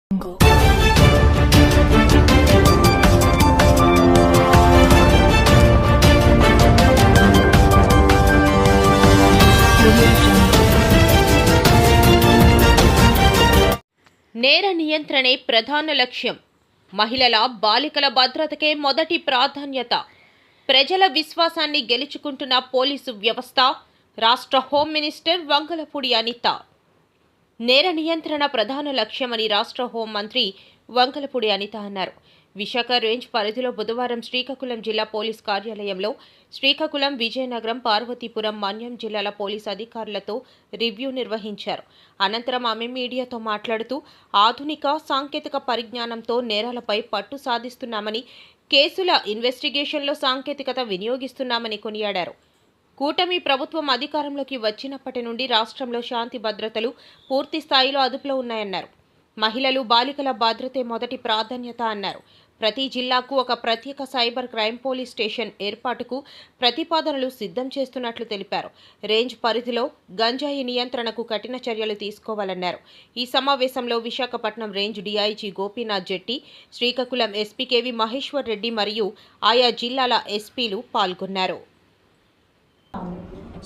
నేర నియంత్రణే ప్రధాన లక్ష్యం. మహిళల బాలికల భద్రతకే మొదటి ప్రాధాన్యత. ప్రజల విశ్వాసాన్ని గెలుచుకుంటున్న పోలీసు వ్యవస్థ. రాష్ట్ర హోం మినిస్టర్ వంగలపూడి అనిత. నేర నియంత్రణ ప్రధాన లక్ష్యమని రాష్ట్ర హోం మంత్రి వంగలపూడి అనిత అన్నారు. విశాఖ రేంజ్ పరిధిలో బుధవారం శ్రీకాకుళం జిల్లా పోలీస్ కార్యాలయంలో శ్రీకాకుళం, విజయనగరం, పార్వతీపురం, మన్యం జిల్లాల పోలీస్ అధికారులతో రివ్యూ నిర్వహించారు. అనంతరం ఆమె మీడియాతో మాట్లాడుతూ ఆధునిక సాంకేతిక పరిజ్ఞానంతో నేరాలపై పట్టు సాధిస్తున్నామని, కేసుల ఇన్వెస్టిగేషన్లో సాంకేతికత వినియోగిస్తున్నామని కొనియాడారు. కూటమి ప్రభుత్వం అధికారంలోకి వచ్చినప్పటి నుండి రాష్ట్రంలో శాంతి భద్రతలు పూర్తి స్థాయిలో అదుపులో ఉన్నాయన్నారు. మహిళలు, బాలికల భద్రతే మొదటి ప్రాధాన్యత అన్నారు. ప్రతి జిల్లాకు ఒక ప్రత్యేక సైబర్ క్రైమ్ పోలీస్ స్టేషన్ ఏర్పాటుకు ప్రతిపాదనలు సిద్ధం చేస్తున్నట్లు తెలిపారు. రేంజ్ పరిధిలో గంజాయి నియంత్రణకు కఠిన చర్యలు తీసుకోవాలన్నారు. ఈ సమావేశంలో విశాఖపట్నం రేంజ్ డీఐజీ గోపీనాథ్ జెట్టి, శ్రీకాకుళం ఎస్పీ కేవి మహేశ్వర్ రెడ్డి మరియు ఆయా జిల్లాల ఎస్పీలు పాల్గొన్నారు.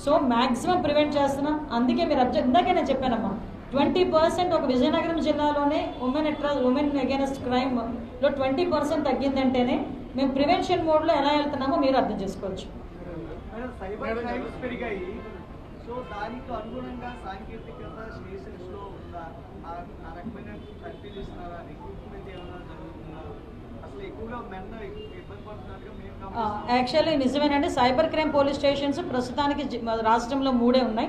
సో మ్యాక్సిమం ప్రివెంట్ చేస్తున్నాం. అందుకే మీరు ఇందాకే నేను చెప్పానమ్మా, 20% ఒక విజయనగరం జిల్లాలోనే ఉమెన్ అగైనెస్ట్ క్రైమ్లో 20% తగ్గిందంటేనే మేము ప్రివెన్షన్ మోడ్లో ఎలా వెళ్తున్నామో మీరు అర్థం చేసుకోవచ్చు. యాక్చువల్లీ నిజమేనండి, సైబర్ క్రైమ్ పోలీస్ స్టేషన్స్ ప్రస్తుతానికి రాష్ట్రంలో 3 ఉన్నాయి.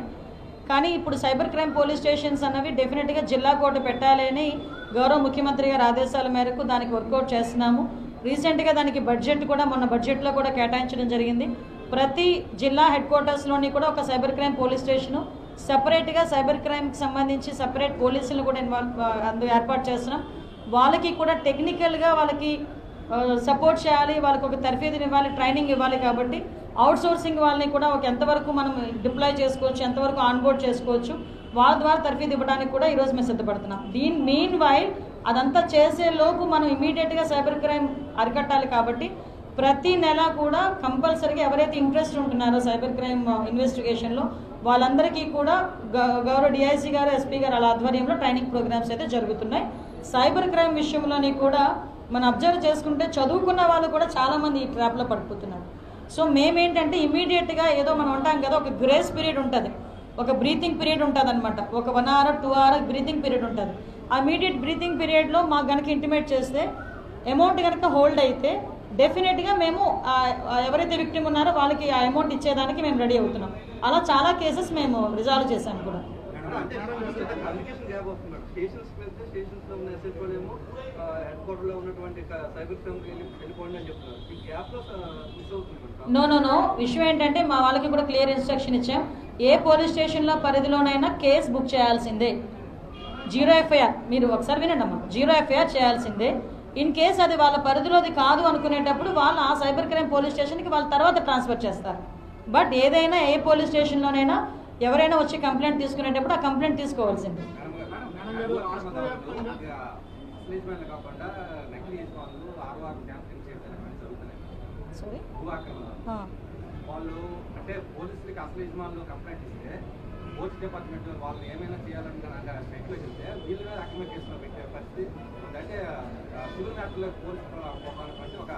కానీ ఇప్పుడు సైబర్ క్రైమ్ పోలీస్ స్టేషన్స్ అన్నవి డెఫినెట్గా జిల్లా కోట పెట్టాలని గౌరవ ముఖ్యమంత్రి గారి ఆదేశాల మేరకు దానికి వర్కౌట్ చేస్తున్నాము. రీసెంట్గా దానికి బడ్జెట్ కూడా మొన్న బడ్జెట్లో కూడా కేటాయించడం జరిగింది. ప్రతి జిల్లా హెడ్ క్వార్టర్స్లోని కూడా ఒక సైబర్ క్రైమ్ పోలీస్ స్టేషను, సపరేట్గా సైబర్ క్రైమ్కి సంబంధించి సపరేట్ పోలీసులను కూడా ఏర్పాటు చేస్తున్నాం. వాళ్ళకి కూడా టెక్నికల్గా వాళ్ళకి సపోర్ట్ చేయాలి, వాళ్ళకి ఒక తర్ఫీదుని ఇవ్వాలి, ట్రైనింగ్ ఇవ్వాలి. కాబట్టి అవుట్సోర్సింగ్ వాళ్ళని కూడా ఒక ఎంతవరకు మనం డిప్లాయ్ చేసుకోవచ్చు, ఎంతవరకు ఆన్బోర్డ్ చేసుకోవచ్చు, వాళ్ళ ద్వారా తర్ఫీదు ఇవ్వడానికి కూడా ఈరోజు మేము సిద్ధపడుతున్నాం. మీన్ వైల్ అదంతా చేసేలోపు మనం ఇమీడియట్గా సైబర్ క్రైమ్ అరికట్టాలి. కాబట్టి ప్రతి నెల కూడా కంపల్సరీగా ఎవరైతే ఇంట్రెస్ట్ ఉంటున్నారో సైబర్ క్రైమ్ ఇన్వెస్టిగేషన్లో వాళ్ళందరికీ కూడా గౌరవ డిఐసీ గారు, ఎస్పీ గారు అలా ఆధ్వర్యంలో ట్రైనింగ్ ప్రోగ్రామ్స్ అయితే జరుగుతున్నాయి. సైబర్ క్రైమ్ విషయంలోని కూడా మనం అబ్జర్వ్ చేసుకుంటే చదువుకున్న వాళ్ళు కూడా చాలామంది ఈ ట్రాప్లో పడిపోతున్నారు. సో మేమేంటంటే ఇమీడియట్గా ఏదో మనం ఉంటాం కదా, ఒక గ్రేస్ పీరియడ్ ఉంటుంది, ఒక బ్రీతింగ్ పీరియడ్ ఉంటుంది అనమాట. ఒక 1 hour 2 hour బ్రీతింగ్ పీరియడ్ ఉంటుంది. ఆ ఇమీడియట్ బ్రీతింగ్ పీరియడ్లో మాకు కనుక ఇంటిమేట్ చేస్తే అమౌంట్ కనుక హోల్డ్ అయితే డెఫినెట్గా మేము ఎవరైతే విక్టిమ్ ఉన్నారో వాళ్ళకి ఆ అమౌంట్ ఇచ్చేదానికి మేము రెడీ అవుతున్నాం. అలా చాలా కేసెస్ మేము రిజాల్వ్ చేశాం కూడా. నో విషయం ఏంటంటే మా వాళ్ళకి కూడా క్లియర్ ఇన్స్ట్రక్షన్ ఇచ్చాం. ఏ పోలీస్ స్టేషన్లో పరిధిలోనైనా కేసు బుక్ చేయాల్సిందే. 0 FIR, మీరు ఒకసారి వినండి అమ్మా, 0 FIR చేయాల్సిందే. ఇన్ కేసు అది వాళ్ళ పరిధిలోది కాదు అనుకునేటప్పుడు వాళ్ళు ఆ సైబర్ క్రైమ్ పోలీస్ స్టేషన్కి వాళ్ళ తర్వాత ట్రాన్స్ఫర్ చేస్తారు. బట్ ఏదైనా ఏ పోలీస్ స్టేషన్లోనైనా ఎవరైనా వచ్చి కంప్లైంట్ తీసుకునేటప్పుడు ఆ కంప్లైంట్ తీసుకోవాల్సిందే. వాళ్ళు అంటే పోలీసులకి అసలు యజమానులు కంప్లైంట్ ఇస్తే పోలీస్ డిపార్ట్మెంట్ వాళ్ళు ఏమైనా చేయాలని స్ట్రైక్లో చెప్తే వీళ్ళు మీద అక్రమ కేసులో పెట్టే పరిస్థితి అంటే సివిల్ యాక్ట్లో పోలీసు బట్టి ఒక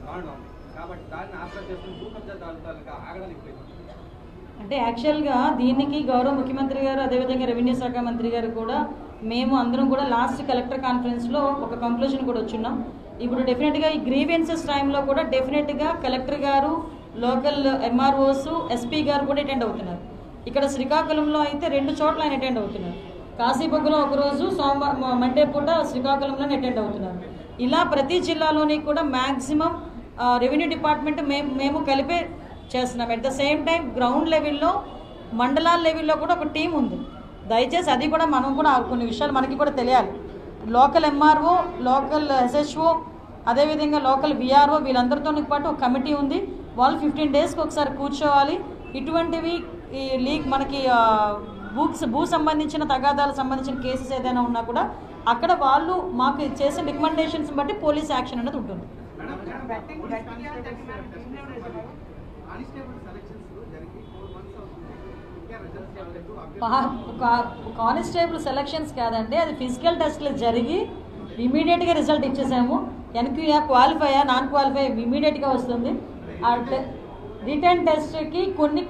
కారణం ఉంది. కాబట్టి దాన్ని ఆశ్రయం చేసుకుని భూకబ్జాదారులుగా ఆగడానికి పోయింది. అంటే యాక్చువల్గా దీనికి గౌరవ ముఖ్యమంత్రి గారు, అదేవిధంగా రెవెన్యూ శాఖ మంత్రి గారు కూడా మేము అందరం కూడా లాస్ట్ కలెక్టర్ కాన్ఫరెన్స్లో ఒక కంక్లూజన్ కూడా వచ్చున్నాం. ఇప్పుడు డెఫినెట్గా ఈ గ్రీవెన్సెస్ టైంలో కూడా డెఫినెట్గా కలెక్టర్ గారు, లోకల్ MROs, ఎస్పీ గారు కూడా అటెండ్ అవుతున్నారు. ఇక్కడ శ్రీకాకుళంలో అయితే 2 చోట్ల ఆయన అటెండ్ అవుతున్నారు. కాశీబొగ్గులో ఒకరోజు, మండే పూట శ్రీకాకుళంలోనే అటెండ్ అవుతున్నారు. ఇలా ప్రతి జిల్లాలోని కూడా మ్యాక్సిమం రెవెన్యూ డిపార్ట్మెంట్ మేము కలిపే చేస్తున్నాం. At the same time ground లెవెల్లో, మండలాల లెవెల్లో కూడా ఒక టీం ఉంది. దయచేసి అది కూడా మనం కూడా కొన్ని విషయాలు మనకి కూడా తెలియాలి. లోకల్ MRO, లోకల్ SHO, అదేవిధంగా లోకల్ VRO వీళ్ళందరితో పాటు ఒక కమిటీ ఉంది. వాళ్ళు 15 daysకి ఒకసారి కూర్చోవాలి. ఇటువంటివి ఈ లీక్ మనకి భూ సంబంధించిన తగాదాలకు సంబంధించిన కేసెస్ ఏదైనా ఉన్నా కూడా అక్కడ వాళ్ళు మాకు చేసే రికమెండేషన్స్ బట్టి పోలీస్ యాక్షన్ అనేది ఉంటుంది. కానిస్టేబుల్ సెలక్షన్స్ కాదండి, అది ఫిజికల్ టెస్ట్లు జరిగి ఇమీడియట్గా రిజల్ట్ ఇచ్చేసాము. ఎన్క్యూఆర్ క్వాలిఫైయా నాన్ క్వాలిఫై ఇమీడియట్గా వస్తుంది. ఆ రిటర్న్ టెస్ట్కి కొన్ని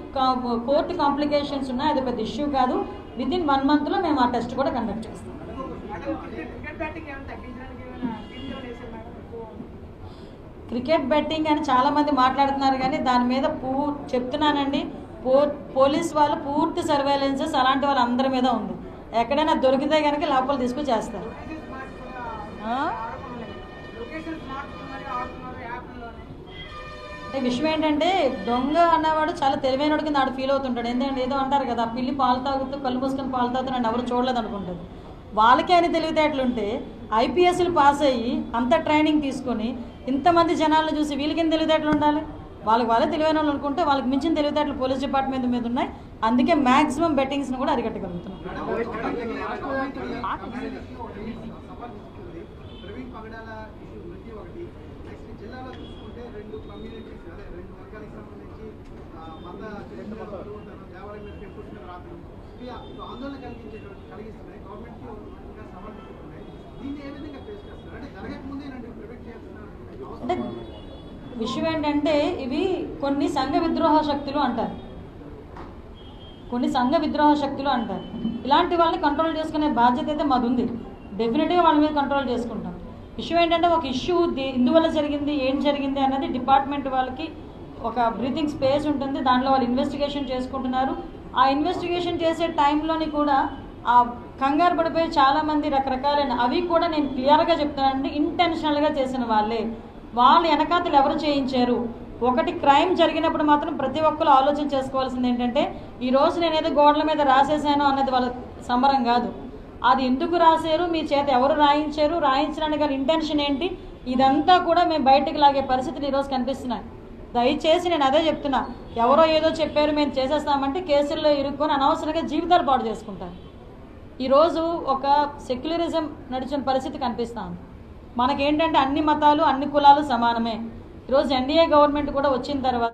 కోర్టు కాంప్లికేషన్స్ ఉన్నాయి, అది పెద్ద ఇష్యూ కాదు. వితిన్ 1 monthలో మేము ఆ టెస్ట్ కూడా కండక్ట్ చేస్తాం. క్రికెట్ బెట్టింగ్ అని చాలామంది మాట్లాడుతున్నారు, కానీ దాని మీద చెప్తున్నానండి, పోలీస్ వాళ్ళు పూర్తి సర్వేలెన్సెస్ అలాంటి వాళ్ళ అందరి మీద ఉంది. ఎక్కడైనా దొరికితే కనుక లోపల తీసుకుని చేస్తారు. అంటే విషయం ఏంటంటే, దొంగ అన్నవాడు చాలా తెలివైనడు కింద ఆడు ఫీల్ అవుతుంటాడు. ఎందుకంటే ఏదో అంటారు కదా, పిల్లి పాలు తాగుతూ కళ్ళు మూసుకొని పాలు తాగుతూ నన్ను ఎవరు చూడలేదు అనుకుంటుంది. వాళ్ళకే అని తెలివితేటలుంటే ఐపీఎస్లు పాస్ అయ్యి అంత ట్రైనింగ్ తీసుకొని ఇంతమంది జనాలను చూసి వీళ్ళకి తెలివితేటలు ఉండాలి. వాళ్ళే తెలివైన వాళ్ళు అనుకుంటే వాళ్ళకి మించిన తెలివితేటలు పోలీస్ డిపార్ట్మెంట్ మీద ఉన్నాయి. అందుకే మ్యాక్సిమం బెట్టింగ్స్ని కూడా అరికట్టగలుగుతున్నాం. అంటే విషయం ఏంటంటే, ఇవి కొన్ని సంఘ విద్రోహ శక్తులు అంటారు. ఇలాంటి వాళ్ళని కంట్రోల్ చేసుకునే బాధ్యత అయితే మాది ఉంది. డెఫినెట్గా వాళ్ళ మీద కంట్రోల్ చేసుకుంటాం. విషయం ఏంటంటే, ఒక ఇష్యూ ఇందువల్ల జరిగింది, ఏం జరిగింది అన్నది డిపార్ట్మెంట్ వాళ్ళకి ఒక బ్రీతింగ్ స్పేస్ ఉంటుంది. దాంట్లో వాళ్ళు ఇన్వెస్టిగేషన్ చేసుకుంటున్నారు. ఆ ఇన్వెస్టిగేషన్ చేసే టైంలోని కూడా ఆ కంగారు పడిపోయి చాలామంది రకరకాలైన అవి కూడా నేను క్లియర్గా చెప్తానండి, ఇంటెన్షనల్గా చేసిన వాళ్ళు వెనకాతలు ఎవరు చేయించారు. ఒకటి క్రైమ్ జరిగినప్పుడు మాత్రం ప్రతి ఒక్కరు ఆలోచన చేసుకోవాల్సింది ఏంటంటే, ఈరోజు నేనేదో గోడల మీద రాసేసాను అన్నది వాళ్ళ సంబరం కాదు. అది ఎందుకు రాశారు, మీ చేత ఎవరు రాయించడానికి గల ఇంటెన్షన్ ఏంటి, ఇదంతా కూడా మేము బయటకు లాగే పరిస్థితులు ఈరోజు కనిపిస్తున్నాయి. దయచేసి నేను అదే చెప్తున్నా, ఎవరో ఏదో చెప్పారు మేము చేసేస్తామంటే కేసుల్లో ఇరుక్కొని అనవసరంగా జీవితాలు పాడు చేసుకుంటారు. ఈరోజు ఒక సెక్యులరిజం నడిచిన పరిస్థితి కనిపిస్తాను. మనకేంటంటే అన్ని మతాలు అన్ని కులాలు సమానమే. ఈరోజు ఎన్డీఏ గవర్నమెంట్ కూడా వచ్చిన తర్వాత